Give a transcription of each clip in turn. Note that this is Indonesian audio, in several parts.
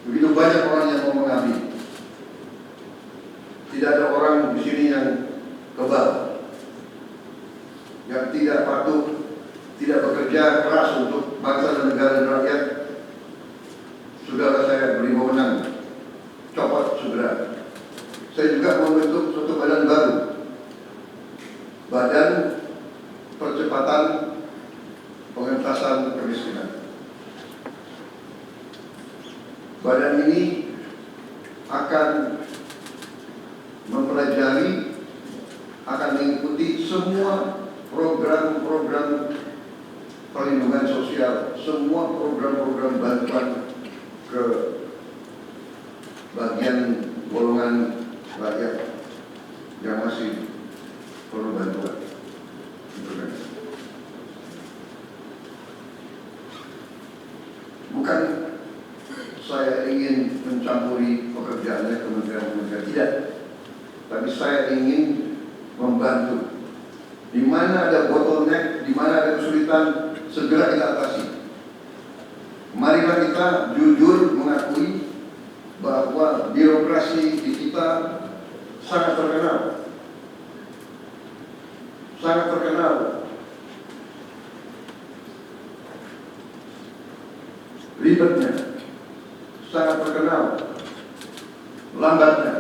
Begitu banyak orang yang mau mengabdi. Tidak ada orang di sini yang kebal, yang tidak patuh, tidak bekerja keras untuk bangsa dan negara dan rakyat. Saudara saya beri wewenang, copot segera. Saya juga membentuk suatu badan baru, Badan Percepatan Pengentasan Kemiskinan. Badan ini akan mempelajari, akan mengikuti semua program-program perlindungan sosial, semua program-program bantuan ke bagian golongan rakyat yang masih perlu bantuan. Bukan saya ingin mencampuri pekerjaannya kementerian-kementerian, tidak. Tapi saya ingin membantu. Di mana ada bottleneck, di mana ada kesulitan, segera kita atasi. Marilah kita jujur mengakui bahwa birokrasi di kita sangat terkenal. Sangat terkenal. Ribetnya, sangat terkenal. Lambatnya.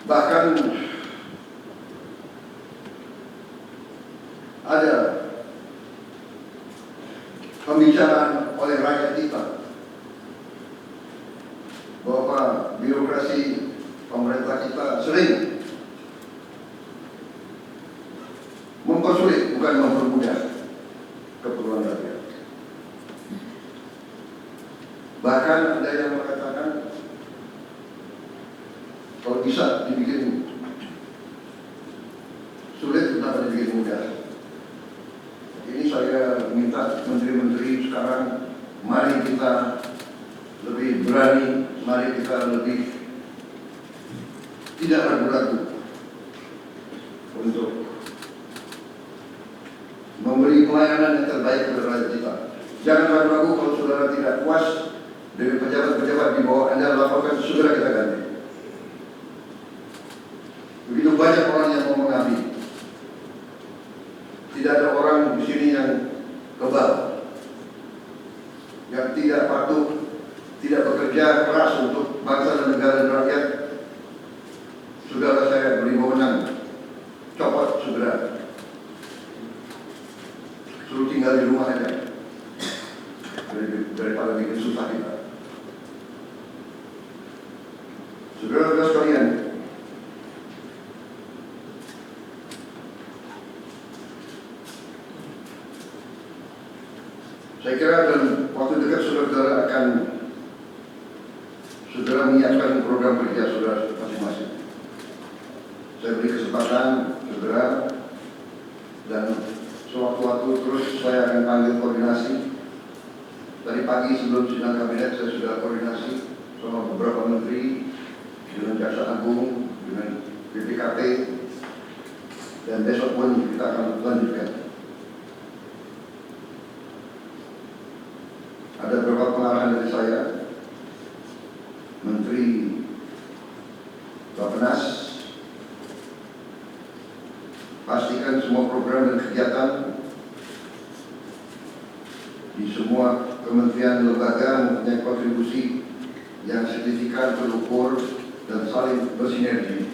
Bahkan ada pembicaraan oleh rakyat kita bahwa birokrasi pemerintah kita sering mempersulit, bukan mempermudah keperluan rakyat. Bahkan ada yang mengatakan kalau bisa dibikin sulit, kenapa dibikin mudah? Ini saya minta menteri-menteri sekarang, mari kita lebih berani, mari kita lebih tidak ragu-ragu untuk memberi pelayanan yang terbaik kepada rakyat kita. Jangan ragu-ragu kalau saudara tidak puas dengan pejabat-pejabat di bawah Anda, laporkan, segera kita ganti. Begitu banyak orang yang mau mengabdi. Tidak ada orang di sini yang kebal, yang tidak patuh, tidak bekerja keras untuk bangsa dan negara dan rakyat. Saudara saya beri wewenang, copot segera. Suruh tinggal di rumah aja, daripada bikin susah kita. Saudara-saudara sekalian, saya kira dalam waktu dekat saudara akan saudara menyiapkan program kerja saudara masing-masing. Saya beri kesempatan saudara, dan sewaktu-waktu terus saya akan panggil koordinasi. Tadi pagi sebelum sidang kabinet saya sudah koordinasi sama beberapa menteri, dengan Jaksa Agung, dengan BPKP, dan besok pun kita akan lanjutkan. Ada beberapa pengarahan dari saya, Menteri Bappenas, pastikan semua program dan kegiatan di semua kementerian lembaga mempunyai kontribusi yang signifikan, terukur, dan saling bersinergi.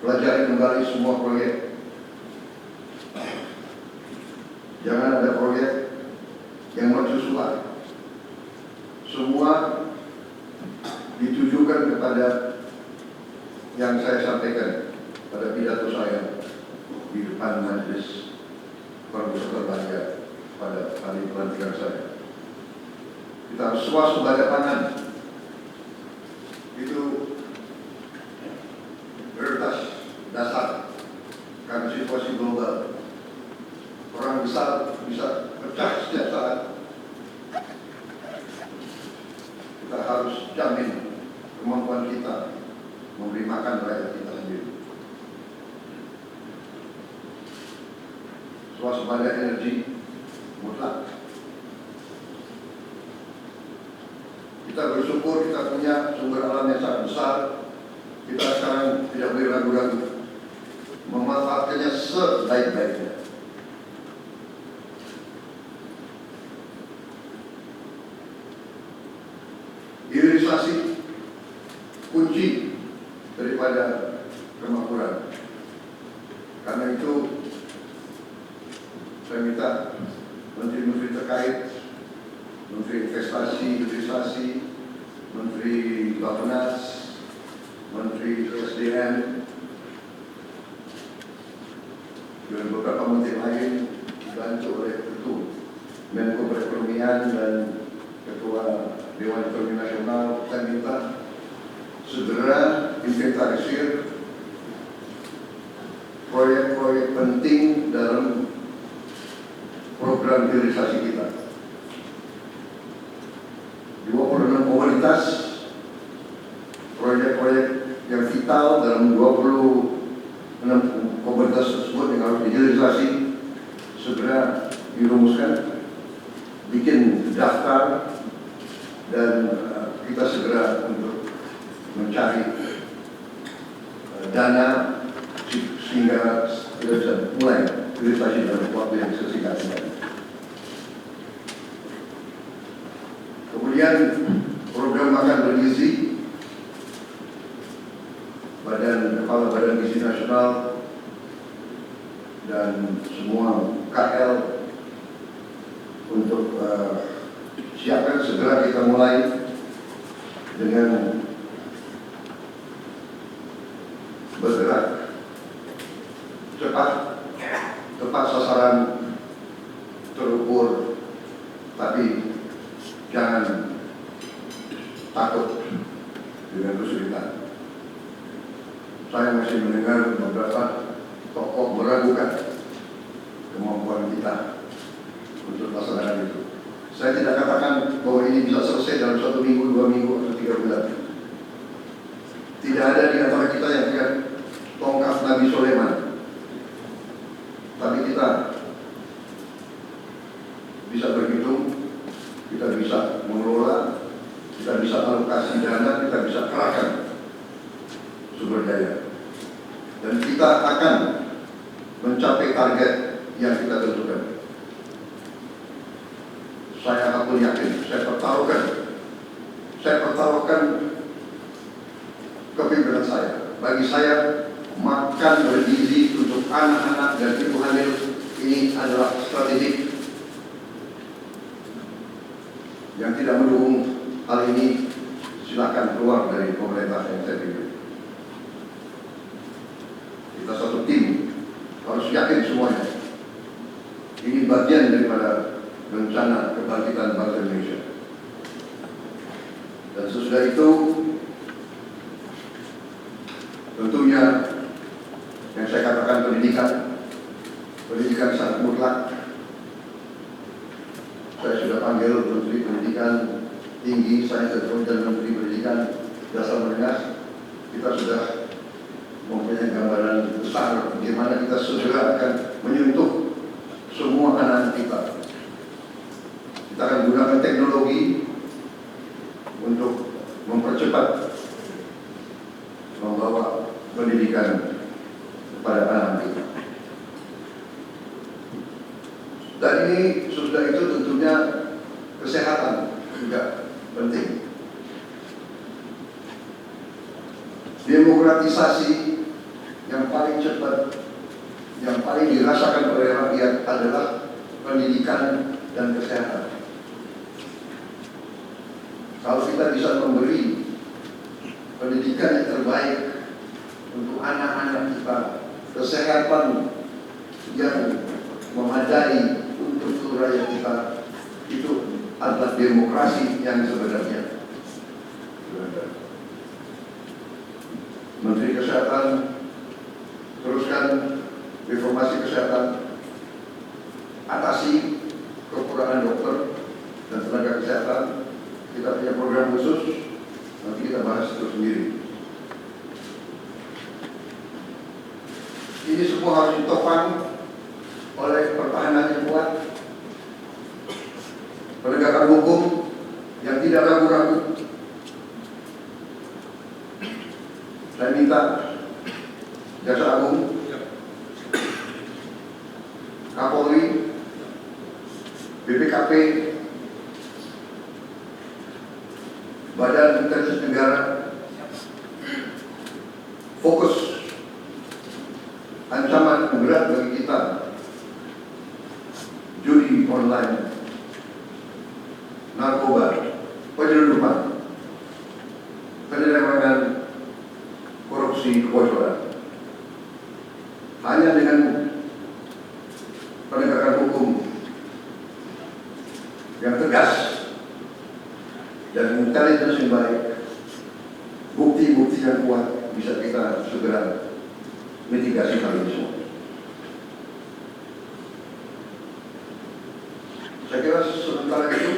Pelajari kembali semua proyek. Jangan ada proyek yang mercusuar. Semua ditujukan kepada yang saya sampaikan pada pidato saya di depan majelis peserta banyak pada hari pelantikan saya. Kita harus swasembada pangan. Itu prioritas dasar karena situasi global. Orang besar bisa pecah setiap saat. Kita harus jamin kemampuan kita memberi makan rakyat kita sendiri. Swasembada energi mutlak. Kita bersyukur kita punya sumber alam yang sangat besar. Kita sekarang tidak boleh ragu-ragu memanfaatkannya sebaik-baiknya. Hilirisasi kunci daripada kemakmuran. Karena itu saya minta menteri-menteri terkait, Menteri Investasi, Hilirisasi, Menteri Bappenas, Menteri SDM, dan beberapa menteri lain dibantu oleh Menko Perekonomian dan Ketua Dewan Ekonomi Nasional. Saya minta segera inventarisir proyek-proyek penting dalam program hilirisasi kita. 26 komoditas, proyek-proyek yang vital dalam 26 komoditas tersebut yang harus dihilirisasi segera dirumuskan, bikin daftar, dan kita segera untuk mencari dana sehingga kita bisa mulai hilirisasi dalam waktu yang sesingkat-singkatnya. Kemudian program makan bergizi, Kepala Badan Gizi Nasional dan semua KL untuk siapkan segera kita mulai dengan bergerak cepat, tepat sasaran, terukur, tapi jangan takut dengan kesulitan. Saya masih mendengar beberapa tokoh meragukan kemampuan kita untuk melaksanakan itu. Saya tidak katakan bahwa ini bisa selesai dalam 1 minggu, 2 minggu, atau 3 bulan. Tidak ada di antara kita yang punya tongkat Nabi Sulaiman. Tapi kita bisa berhitung, kita bisa mengelola, kita bisa alokasi dana, kita bisa kerahkan sumber daya, dan kita akan mencapai target yang kita tentukan. Saya pun yakin, saya pertaruhkan kepimpinan saya. Bagi saya, makan bergizi untuk anak-anak dan ibu hamil ini adalah strategi. Yang tidak mendukung hal ini silakan keluar dari pemerintah yang saya pilih. Kita satu tim, harus yakin semuanya. Ini bagian daripada rencana kebangkitan bangsa Indonesia. Dan sesudah itu, tentunya yang saya katakan pendidikan sangat mutlak. Saya sudah panggil Menteri Pendidikan Tinggi, Sains dan Menteri Pendidikan Dasar Menengah. Kita sudah mempunyai gambaran besar bagaimana kita segera akan menyentuh semua anak kita. Kita akan gunakan teknologi untuk mempercepat membawa pendidikan kepada anak kita. Dan ini sudah itu tentunya kesehatan juga penting. Demokratisasi yang paling cepat, yang paling dirasakan oleh rakyat adalah pendidikan dan kesehatan. Kalau kita bisa memberi pendidikan yang terbaik untuk anak-anak kita, kesehatan yang memadai untuk seluruh rakyat kita, itu adalah demokrasi yang sebenarnya. Menteri Kesehatan teruskan reformasi kesehatan, atasi kekurangan dokter dan tenaga kesehatan. Kita punya program khusus, nanti kita bahas itu sendiri. Ini semua harus ditopang oleh pertahanan yang kuat, penegakan hukum yang tidak ragu-ragu, Kapolri, BPKP, Badan Intelijen Negara fokus ancaman berat bagi kita, judi online, narkoba, penyelundupan, penyelewengan, korupsi, kebocoran. Hanya dengan penegakan hukum yang tegas dan intelijen yang baik, bukti-bukti yang kuat, bisa kita segera mitigasi hal ini semua. Saya kira sementara itu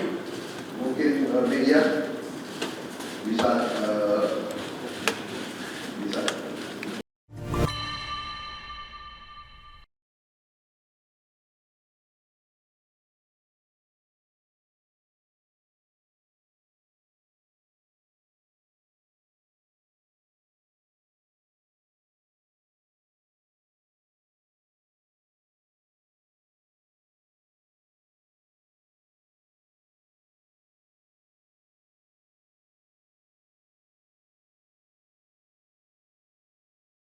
mungkin media bisa